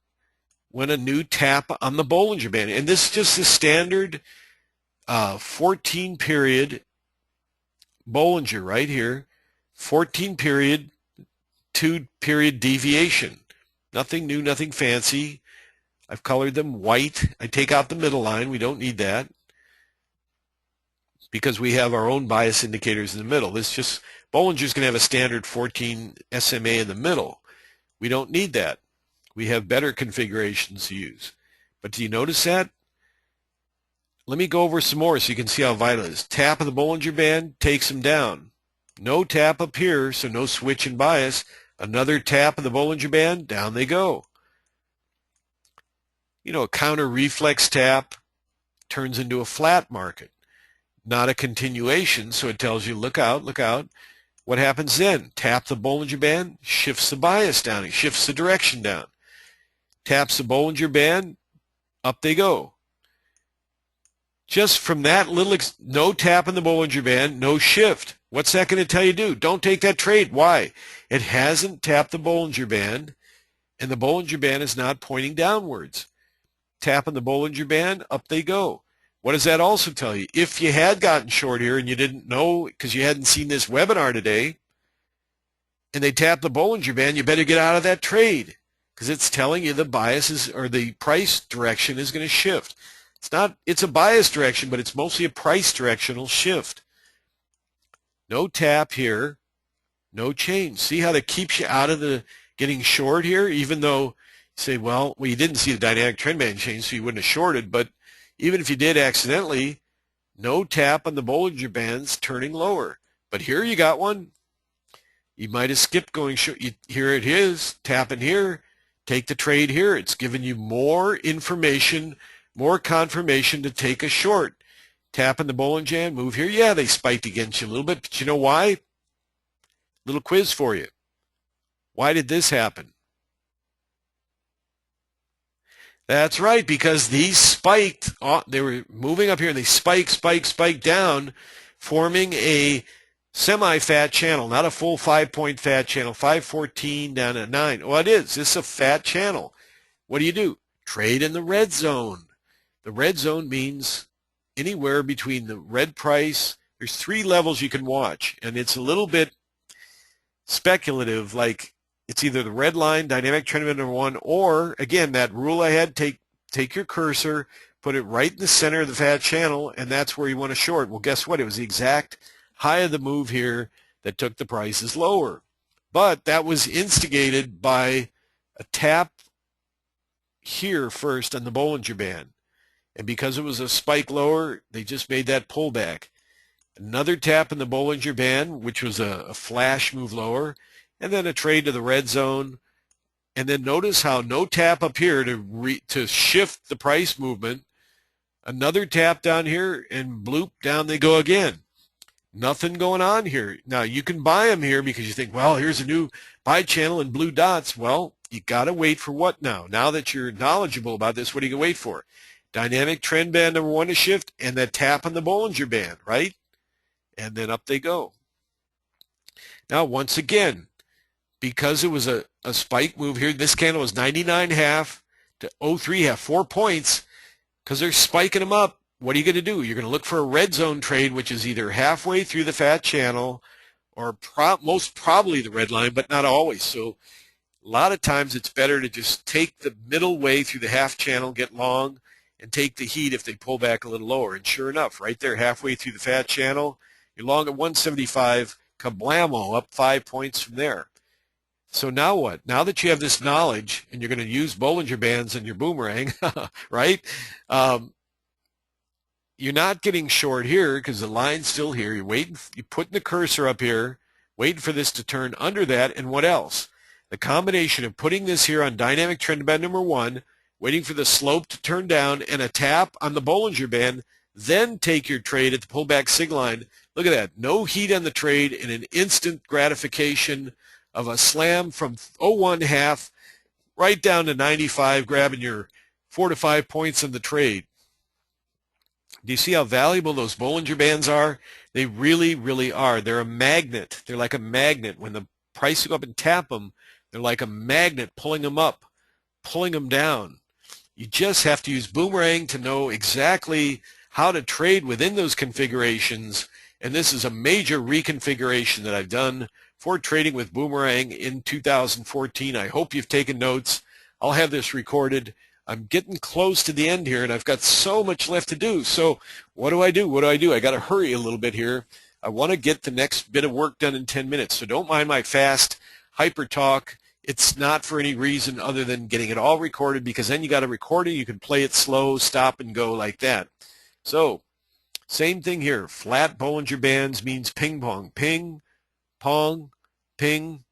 when a new tap on the Bollinger Band. And this is just the standard 14 period Bollinger right here, 14 period, 2 period deviation. Nothing new, nothing fancy. I've colored them white. I take out the middle line. We don't need that because we have our own bias indicators in the middle. This just, Bollinger's going to have a standard 14 SMA in the middle. We don't need that. We have better configurations to use. But do you notice that? Let me go over some more so you can see how vital it is. Tap of the Bollinger Band takes them down. No tap up here, so no switch in bias. Another tap of the Bollinger Band, down they go. You know, a counter reflex tap turns into a flat market, not a continuation, so it tells you, look out, look out. What happens then? Tap the Bollinger Band, shifts the bias down, it shifts the direction down. Taps the Bollinger Band, up they go. Just from that little, no tap in the Bollinger Band, no shift. What's that going to tell you to do? Don't take that trade. Why? It hasn't tapped the Bollinger Band, and the Bollinger Band is not pointing downwards. Tapping the Bollinger Band, up they go. What does that also tell you? If you had gotten short here and you didn't know because you hadn't seen this webinar today, and they tap the Bollinger Band, you better get out of that trade because it's telling you the bias is, or the price direction is going to shift. It's a bias direction, but it's mostly a price directional shift. No tap here, no change. See how that keeps you out of the getting short here, even though you say, well, you didn't see the dynamic trend band change, so you wouldn't have shorted. But even if you did accidentally, no tap on the Bollinger Bands turning lower. But here you got one. You might have skipped going short. Here it is, tapping here. Take the trade here. It's giving you more information, more confirmation to take a short. Tapping the Bollinger Band, move here. Yeah, they spiked against you a little bit, but you know why? Little quiz for you. Why did this happen? That's right, because these spiked. They were moving up here, and they spike down, forming a semi-fat channel, not a full 5-point fat channel, 514 down to 9. Well, it is. This is a fat channel. What do? Trade in the red zone. The red zone means anywhere between the red price. There's 3 levels you can watch, and it's a little bit speculative, like it's either the red line, dynamic trend number 1, or, again, that rule I had, take your cursor, put it right in the center of the fat channel, and that's where you want to short. Well, guess what? It was the exact high of the move here that took the prices lower. But that was instigated by a tap here first on the Bollinger Band. And because it was a spike lower, they just made that pullback. Another tap in the Bollinger Band, which was a flash move lower, and then a trade to the red zone. And then notice how no tap up here to shift the price movement. Another tap down here, and bloop, down they go again. Nothing going on here. Now, you can buy them here because you think, well, here's a new buy channel in blue dots. Well, you got to wait for what now? Now that you're knowledgeable about this, what are you going to wait for? Dynamic trend band number 1 to shift, and that tap on the Bollinger Band, right? And then up they go. Now, once again, because it was a spike move here, this candle was 99.5 to 03.5, 4 points, because they're spiking them up. What are you going to do? You're going to look for a red zone trade, which is either halfway through the fat channel or most probably the red line, but not always. So a lot of times it's better to just take the middle way through the half channel, get long, and take the heat if they pull back a little lower. And sure enough, right there halfway through the fat channel, you're long at 175, kablamo, up 5 points from there. So now what? Now that you have this knowledge and you're going to use Bollinger Bands in your boomerang, right? You're not getting short here because the line's still here. You're waiting, you're putting the cursor up here, waiting for this to turn under that, and what else? The combination of putting this here on dynamic trend band number 1, waiting for the slope to turn down, and a tap on the Bollinger Band, then take your trade at the pullback sig line. Look at that. No heat on the trade and an instant gratification of a slam from 01.5 right down to 95, grabbing your 4 to 5 points in the trade. Do you see how valuable those Bollinger Bands are? They really, really are. They're a magnet. They're like a magnet. When the price go up and tap them, they're like a magnet pulling them up, pulling them down. You just have to use Boomerang to know exactly how to trade within those configurations. And this is a major reconfiguration that I've done for trading with Boomerang in 2014. I hope you've taken notes. I'll have this recorded. I'm getting close to the end here, and I've got so much left to do. So what do I do? What do I do? I got to hurry a little bit here. I want to get the next bit of work done in 10 minutes. So don't mind my fast hyper talk. It's not for any reason other than getting it all recorded, because then you got to record it. You can play it slow, stop, and go like that. So same thing here. Flat Bollinger Bands means ping pong. Ping, pong, ping,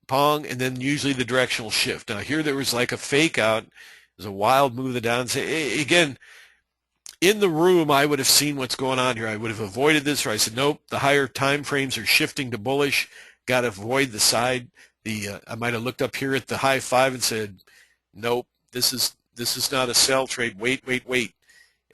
pong, and then usually the directional shift. Now here there was like a fake out. There's a wild move of the downside. Again, in the room, I would have seen what's going on here. I would have avoided this, or I said, nope, the higher time frames are shifting to bullish. Got to avoid the side. I might have looked up here at the high 5 and said, nope, this is not a sell trade. Wait.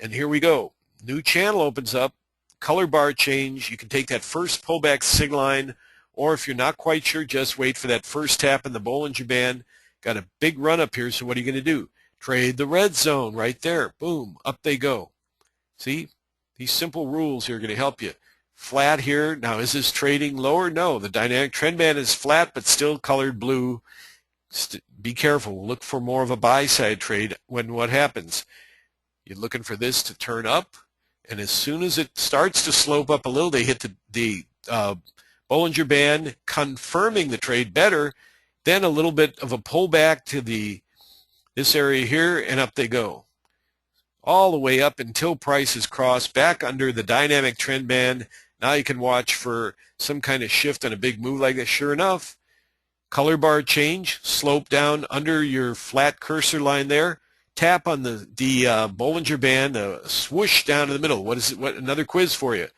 And here we go. New channel opens up. Color bar change. You can take that first pullback sig line, or if you're not quite sure, just wait for that first tap in the Bollinger Band. Got a big run up here, so what are you going to do? Trade the red zone right there. Boom, up they go. See, these simple rules here are going to help you. Flat here. Now, is this trading lower? No, the dynamic trend band is flat, but still colored blue. Be careful. Look for more of a buy side trade when what happens? You're looking for this to turn up, and as soon as it starts to slope up a little, they hit the Bollinger Band, confirming the trade better, then a little bit of a pullback to this area here, and up they go. All the way up until prices cross back under the dynamic trend band. Now you can watch for some kind of shift on a big move like that. Sure enough, color bar change, slope down under your flat cursor line there. Tap on the Bollinger band, swoosh down to the middle. What is it? What another quiz for you?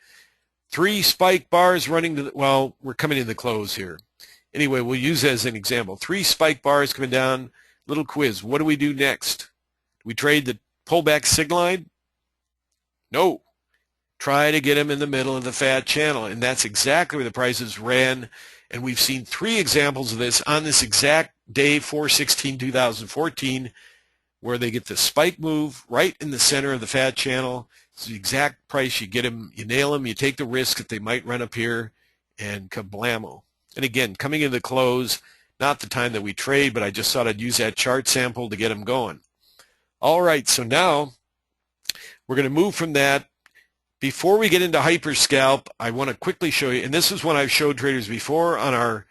3 spike bars running to the, well, we're coming in the close here. Anyway, we'll use that as an example. 3 spike bars coming down. Little quiz. What do we do next? Do we trade the pullback sig line? No. Try to get them in the middle of the fat channel, and that's exactly where the prices ran. And we've seen 3 examples of this on this exact day, 4/16/2014, where they get the spike move right in the center of the fat channel. It's the exact price. You get them, you nail them, you take the risk that they might run up here, and kablamo. And again, coming into the close, not the time that we trade, but I just thought I'd use that chart sample to get them going. All right, so now we're going to move from that. Before we get into hyper scalp, I want to quickly show you, and this is one I've showed traders before on our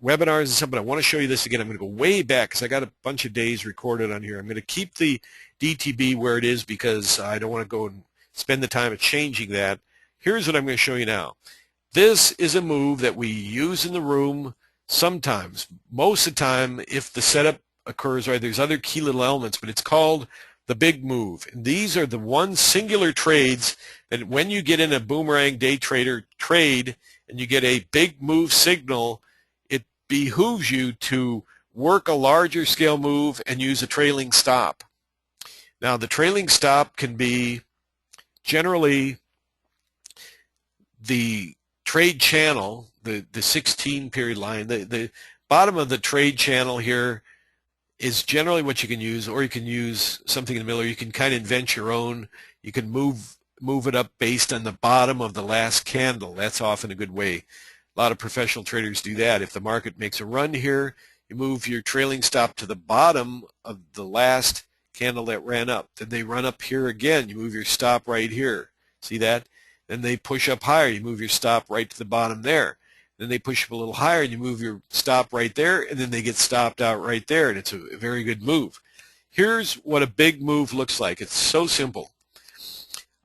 webinars and stuff, but I want to show you this again. I'm going to go way back because I got a bunch of days recorded on here. I'm going to keep the DTB where it is because I don't want to go and spend the time of changing that. Here's what I'm going to show you now. This is a move that we use in the room sometimes. Most of the time, if the setup occurs right, there's other key little elements, but it's called the big move. And these are the one singular trades that when you get in a Boomerang Day Trader trade and you get a big move signal, it behooves you to work a larger scale move and use a trailing stop. Now the trailing stop can be generally the trade channel, the 16 period line, the bottom of the trade channel here is generally what you can use, or you can use something in the middle, or you can kind of invent your own. You can move it up based on the bottom of the last candle. That's often a good way. A lot of professional traders do that. If the market makes a run here, you move your trailing stop to the bottom of the last candle that ran up. Then they run up here again. You move your stop right here. See that? Then they push up higher. You move your stop right to the bottom there. Then they push up a little higher and you move your stop right there, and then they get stopped out right there, and it's a very good move. Here's what a big move looks like. It's so simple.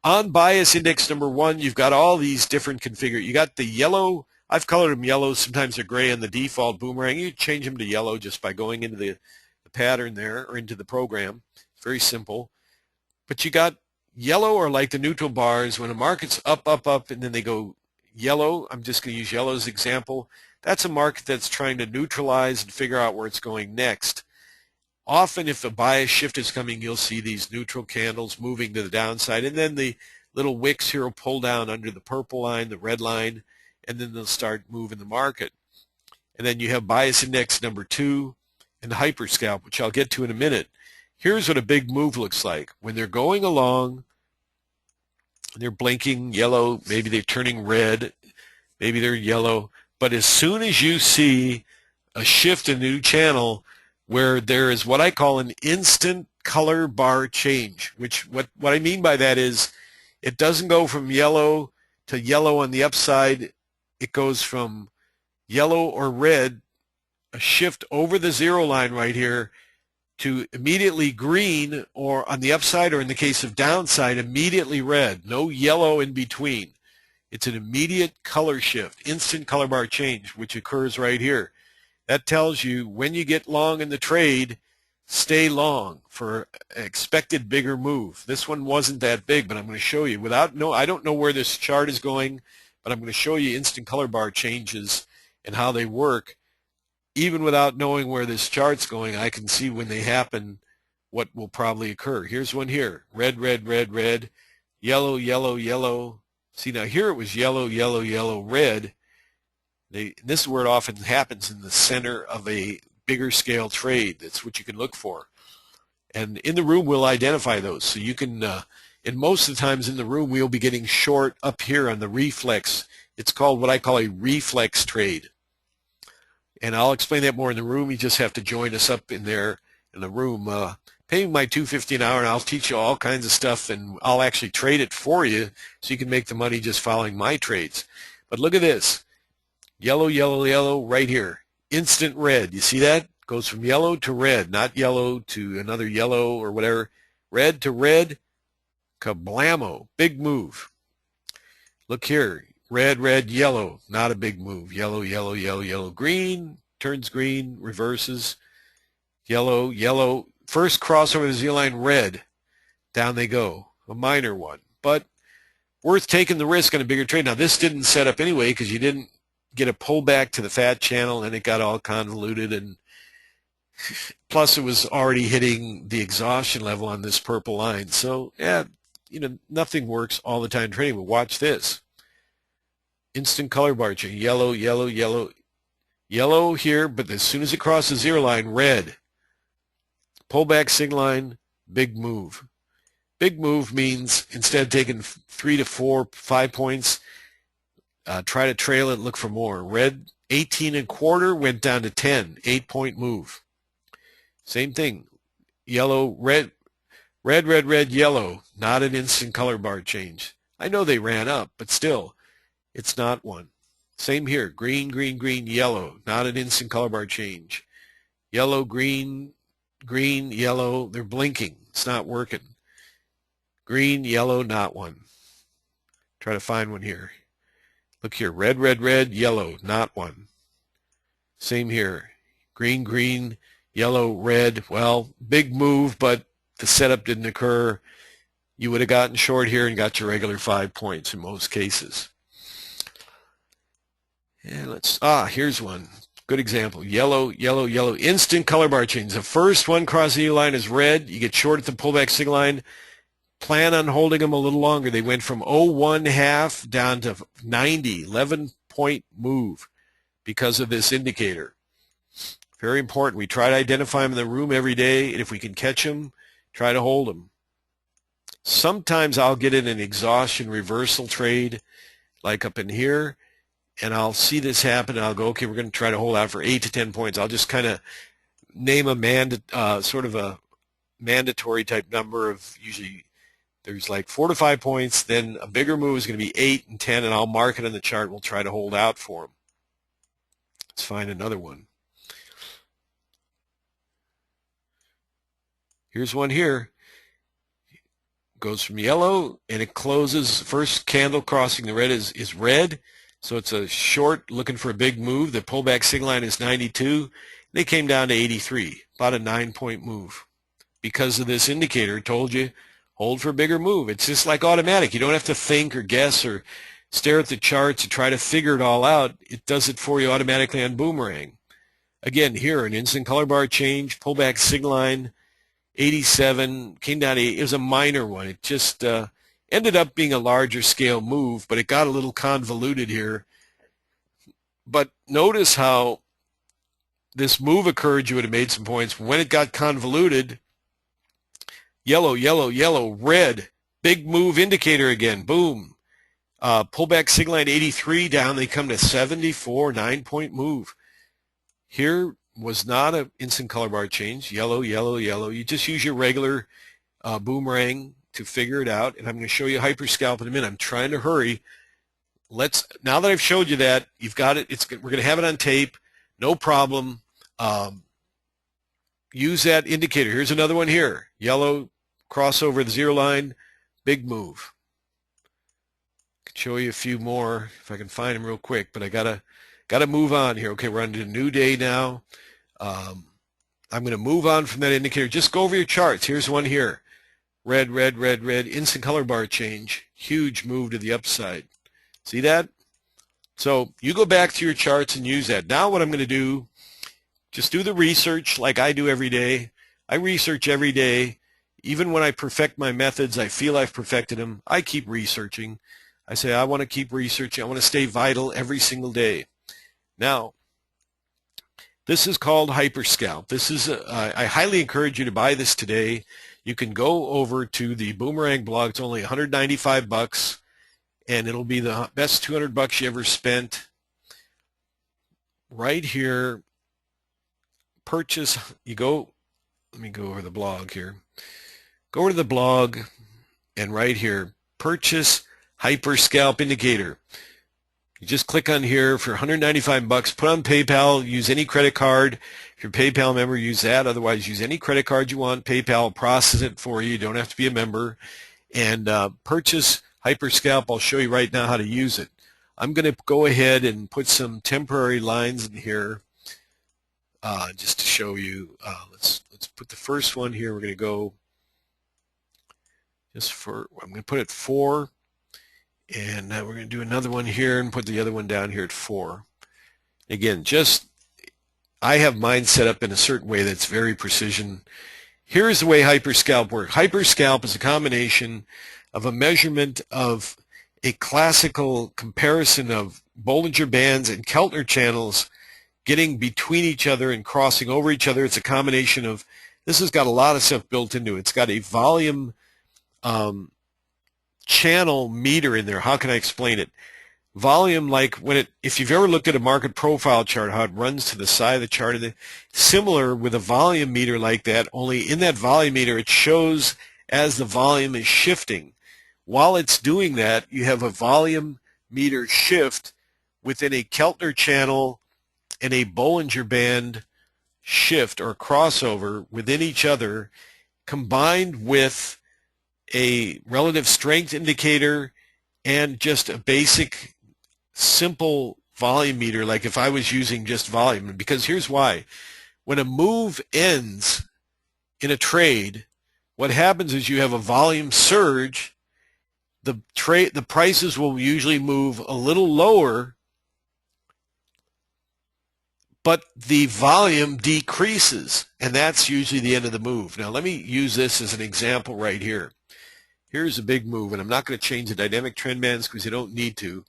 On bias index number 1, you've got all these different configurations. You got the yellow. I've colored them yellow. Sometimes they're gray on the default Boomerang. You change them to yellow just by going into the pattern there or into the program. It's very simple. But you got yellow, or like the neutral bars, when the market's up, up, up, and then they go yellow. I'm just going to use yellow as an example. That's a market that's trying to neutralize and figure out where it's going next. Often if a bias shift is coming, you'll see these neutral candles moving to the downside, and then the little wicks here will pull down under the purple line, the red line, and then they'll start moving the market. And then you have bias index number 2 and hyper scalp, which I'll get to in a minute. Here's what a big move looks like. When they're going along, they're blinking yellow, maybe they're turning red, maybe they're yellow, but as soon as you see a shift in a new channel where there is what I call an instant color bar change, which what I mean by that is it doesn't go from yellow to yellow on the upside. It goes from yellow or red, a shift over the 0 line right here, to immediately green, or on the upside, or in the case of downside, immediately red. No yellow in between. It's an immediate color shift, instant color bar change, which occurs right here. That tells you when you get long in the trade, stay long for an expected bigger move. This one wasn't that big, but I'm going to show you. I don't know where this chart is going, but I'm going to show you instant color bar changes and how they work. Even without knowing where this chart's going, I can see when they happen what will probably occur. Here's one here. Red, red, red, red. Yellow, yellow, yellow. See, now here it was yellow, yellow, yellow, red. This is where it often happens, in the center of a bigger scale trade. That's what you can look for. And in the room, we'll identify those. So you can, and most of the times in the room, we'll be getting short up here on the reflex. It's called what I call a reflex trade. And I'll explain that more in the room. You just have to join us up in there in the room. Pay me my $2.50 an hour, and I'll teach you all kinds of stuff, and I'll actually trade it for you so you can make the money just following my trades. But look at this. Yellow, yellow, yellow right here. instant red. You see that? Goes from yellow to red, not yellow to another yellow or whatever. Red to red, kablamo, big move. Look here, red, red, yellow, not a big move. Yellow, yellow, yellow, yellow, green, turns green, reverses, yellow, yellow. First cross over the Z line, red. Down they go, a minor one, but worth taking the risk on a bigger trade. Now, this didn't set up anyway because you didn't get a pullback to the fat channel and it got all convoluted, and plus it was already hitting the exhaustion level on this purple line. So, yeah, nothing works all the time trading, but watch this. Instant color bar change, yellow, yellow, yellow, yellow here, but as soon as it crosses the zero line, red. Pullback signal line, big move. Big move means instead of taking 3 to 4, 5 points, try to trail it, look for more. Red, 18.25 went down to 10, 8-point move. Same thing. Yellow, red, red, red, red, yellow. Not an instant color bar change. I know they ran up, but still, it's not one. Same here. Green, green, green, yellow. Not an instant color bar change. Yellow, green, green, yellow. They're blinking. It's not working. Green, yellow, not one. Try to find one here. Look here. Red, red, red, yellow, not one. Same here. Green, green, yellow, red. Well, big move, but the setup didn't occur. You would have gotten short here and got your regular 5 points in most cases. And here's one. Good example. Yellow, yellow, yellow. Instant color bar change. The first one crossing the line is red. You get short at the pullback signal line. Plan on holding them a little longer. They went from 0.1 down to 90, 11-point move because of this indicator. Very important. We try to identify them in the room every day, and if we can catch them, try to hold them. Sometimes I'll get in an exhaustion reversal trade, like up in here, and I'll see this happen, and I'll go, okay, we're going to try to hold out for 8 to 10 points. I'll just kind of name a sort of a mandatory type number of usually there's like 4 to 5 points, then a bigger move is going to be 8 and 10, and I'll mark it on the chart. We'll try to hold out for them. Let's find another one. Here's one here. Goes from yellow, and it closes. First candle crossing the red is red, so it's a short looking for a big move. The pullback signal line is 92. They came down to 83, about a 9-point move. Because of this indicator, told you, hold for a bigger move. It's just like automatic. You don't have to think or guess or stare at the charts and try to figure it all out. It does it for you automatically on Boomerang. Again, here, an instant color bar change, pullback signal line, 87, came down to 8. It was a minor one. It just ended up being a larger scale move, but it got a little convoluted here. But notice how this move occurred, you would have made some points. When it got convoluted, yellow, yellow, yellow, red, big move indicator again, boom. Pullback signal line 83 down, they come to 74, 9-point move. Here was not an instant color bar change, yellow, yellow, yellow. You just use your regular Boomerang to figure it out, and I'm going to show you hyper scalp in a minute. I'm trying to hurry. Now that I've showed you that, you've got it. We're going to have it on tape, no problem. Use that indicator. Here's another one here, yellow, crossover the zero line, big move. I can show you a few more if I can find them real quick, but I gotta move on here. Okay, we're on to a new day now. I'm going to move on from that indicator. Just go over your charts. Here's one here. Red, red, red, red, instant color bar change. Huge move to the upside. See that? So you go back to your charts and use that. Now what I'm going to do, just do the research like I do every day. I research every day. Even when I perfect my methods, I feel I've perfected them. I keep researching. I say I want to keep researching. I want to stay vital every single day. Now, this is called Hyperscalp. This is I highly encourage you to buy this today. You can go over to the Boomerang blog. It's only $195, and it'll be the best $200 you ever spent. Right here, purchase. You go. Let me go over the blog here. Go over to the blog, and right here, purchase Hyperscalp indicator. You just click on here for 195 bucks, put on PayPal, use any credit card. If you're a PayPal member, use that. Otherwise, use any credit card you want. PayPal will process it for you. You don't have to be a member. And purchase HyperScalp. I'll show you right now how to use it. I'm going to go ahead and put some temporary lines in here just to show you. Let's put the first one here. We're going to go I'm going to put it 4. And now we're going to do another one here and put the other one down here at 4. Again, I have mine set up in a certain way that's very precision. Here's the way HyperScalp works. HyperScalp is a combination of a measurement of a classical comparison of Bollinger bands and Keltner channels getting between each other and crossing over each other. It's a combination of, this has got a lot of stuff built into it. It's got a volume channel meter in there. How can I explain it? Volume, like if you've ever looked at a market profile chart, how it runs to the side of the chart, similar with a volume meter like that, only in that volume meter it shows as the volume is shifting. While it's doing that, you have a volume meter shift within a Keltner channel and a Bollinger band shift or crossover within each other, combined with a relative strength indicator and just a basic simple volume meter, like if I was using just volume. Because here's why. When a move ends in a trade, what happens is you have a volume surge. The prices will usually move a little lower, but the volume decreases, and that's usually the end of the move. Now let me use this as an example right here. Here's a big move, and I'm not going to change the dynamic trend bands because you don't need to.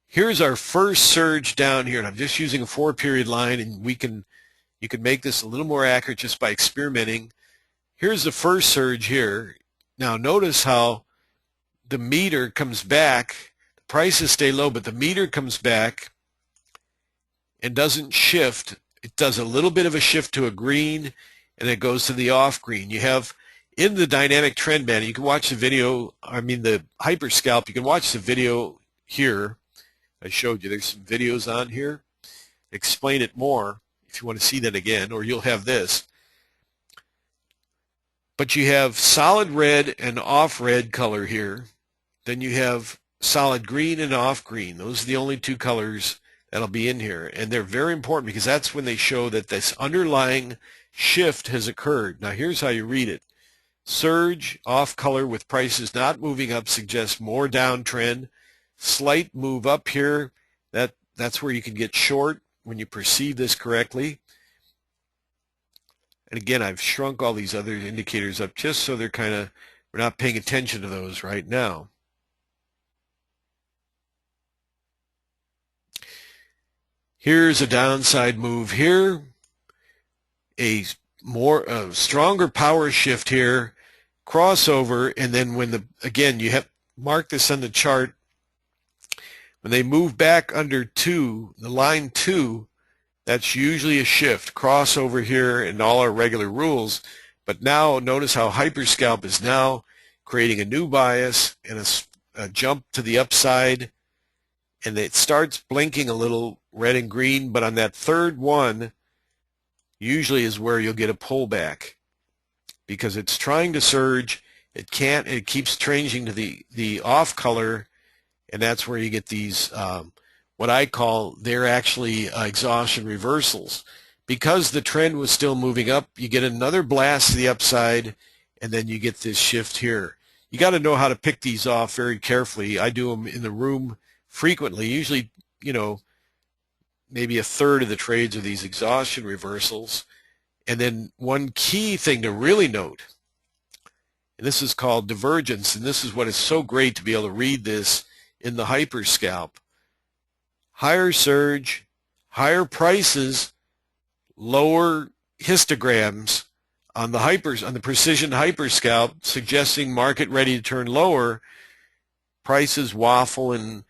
Here's our first surge down here, and I'm just using a 4-period line, and you can make this a little more accurate just by experimenting. Here's the first surge here. Now notice how the meter comes back. The prices stay low, but the meter comes back and doesn't shift. It does a little bit of a shift to a green, and it goes to the off green. You have in the dynamic trend band, you can watch the video, the HyperScalp, you can watch the video here. I showed you, there's some videos on here. Explain it more if you want to see that again, or you'll have this. But you have solid red and off red color here. Then you have solid green and off green. Those are the only two colors that'll be in here. And they're very important because that's when they show that this underlying shift has occurred. Now here's how you read it. Surge, off color with prices not moving up suggests more downtrend. Slight move up here, that's where you can get short when you perceive this correctly. And again, I've shrunk all these other indicators up just so we're not paying attention to those right now. Here's a downside move here, a stronger power shift here, crossover, and then again, you have mark this on the chart. When they move back under 2, the line 2, that's usually a shift, crossover here in all our regular rules. But now notice how HyperScalp is now creating a new bias and a jump to the upside, and it starts blinking a little red and green, but on that third one usually is where you'll get a pullback because it's trying to surge. It can't, it keeps changing to the off color, and that's where you get these what I call, they're actually exhaustion reversals. Because the trend was still moving up, you get another blast to the upside, and then you get this shift here. You got to know how to pick these off very carefully. I do them in the room frequently. Usually, maybe a third of the trades are these exhaustion reversals. And then one key thing to really note, and this is called divergence, and this is what is so great to be able to read this in the HyperScalp. Higher surge, higher prices, lower histograms on the precision HyperScalp, suggesting market ready to turn lower. Prices waffle, and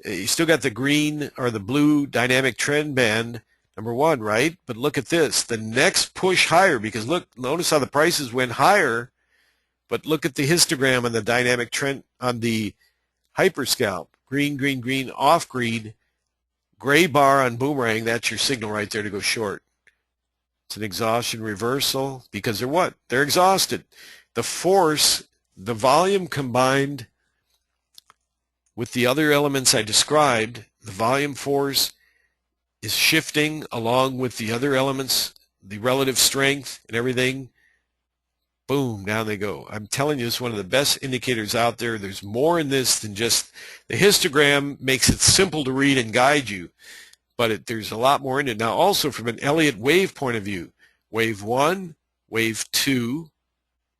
you still got the green or the blue dynamic trend band, number 1, right? But look at this, the next push higher, because look, notice how the prices went higher, but look at the histogram on the dynamic trend on the HyperScalp. Green, green, green, off green. Gray bar on Boomerang, that's your signal right there to go short. It's an exhaustion reversal because they're what? They're exhausted. The force, the volume combined with the other elements I described, the volume force is shifting along with the other elements, the relative strength and everything. Boom, down they go. I'm telling you, it's one of the best indicators out there. There's more in this than just the histogram makes it simple to read and guide you, but there's a lot more in it. Now, also from an Elliott wave point of view, wave 1, wave 2,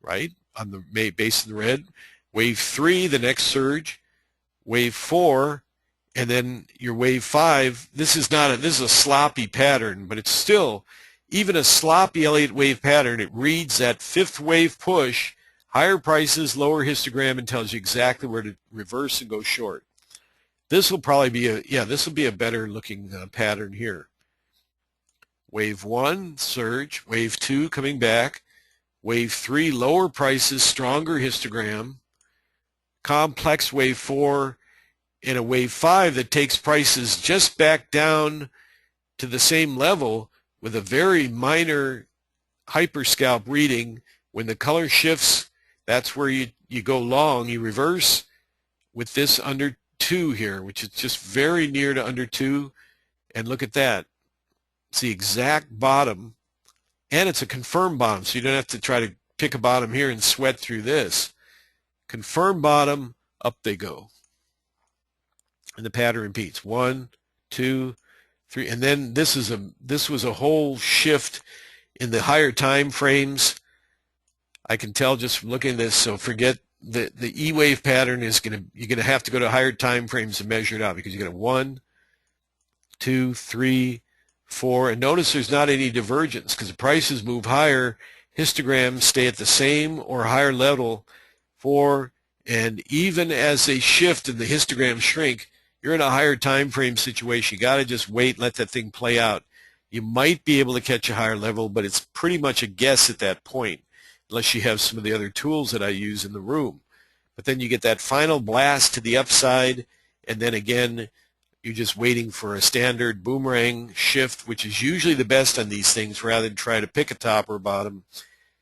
right, on the base of the red, wave 3, the next surge, wave 4, and then your wave 5. This is a sloppy pattern, but it's still, even a sloppy Elliott wave pattern, it reads that fifth wave push, higher prices, lower histogram, and tells you exactly where to reverse and go short. This will probably be a better looking pattern here. Wave 1, surge. Wave 2, coming back. Wave 3, lower prices, stronger histogram. Complex wave 4, and a wave 5 that takes prices just back down to the same level with a very minor hyperscalp reading. When the color shifts, that's where you go long. You reverse with this under 2 here, which is just very near to under 2. And look at that. It's the exact bottom, and it's a confirmed bottom, so you don't have to try to pick a bottom here and sweat through this. Confirmed bottom, up they go. And the pattern repeats. 1, 2, 3, and then this was a whole shift in the higher time frames. I can tell just from looking at this. So forget the E wave pattern you're gonna have to go to higher time frames to measure it out, because you got a 1, 2, 3, 4, and notice there's not any divergence because the prices move higher, histograms stay at the same or higher level. 4, and even as they shift and the histograms shrink, you're in a higher time frame situation. You got to just wait and let that thing play out. You might be able to catch a higher level, but it's pretty much a guess at that point, unless you have some of the other tools that I use in the room. But then you get that final blast to the upside, and then again, you're just waiting for a standard boomerang shift, which is usually the best on these things rather than try to pick a top or bottom.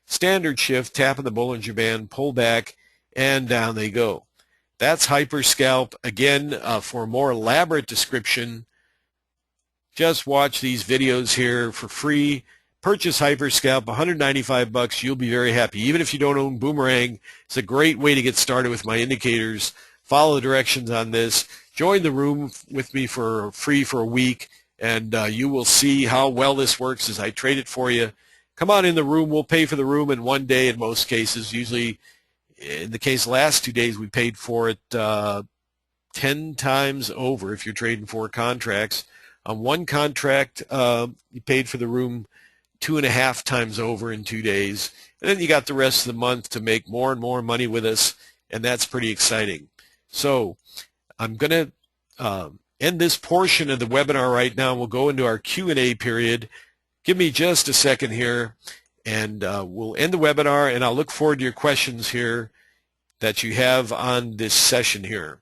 Standard shift, tapping the Bollinger Band, pull back, and down they go. That's Hyperscalp. Again, for a more elaborate description, just watch these videos here for free. Purchase Hyperscalp, $195. You'll be very happy. Even if you don't own Boomerang, it's a great way to get started with my indicators. Follow the directions on this. Join the room with me for free for a week, and you will see how well this works as I trade it for you. Come on in the room. We'll pay for the room in one day in most cases. Usually, in the case of the last 2 days, we paid for it 10 times over if you're trading 4 contracts. On one contract, you paid for the room 2.5 times over in 2 days. And then you got the rest of the month to make more and more money with us, and that's pretty exciting. So I'm going to end this portion of the webinar right now. We'll go into our Q&A period. Give me just a second here, and we'll end the webinar, and I'll look forward to your questions here that you have on this session here.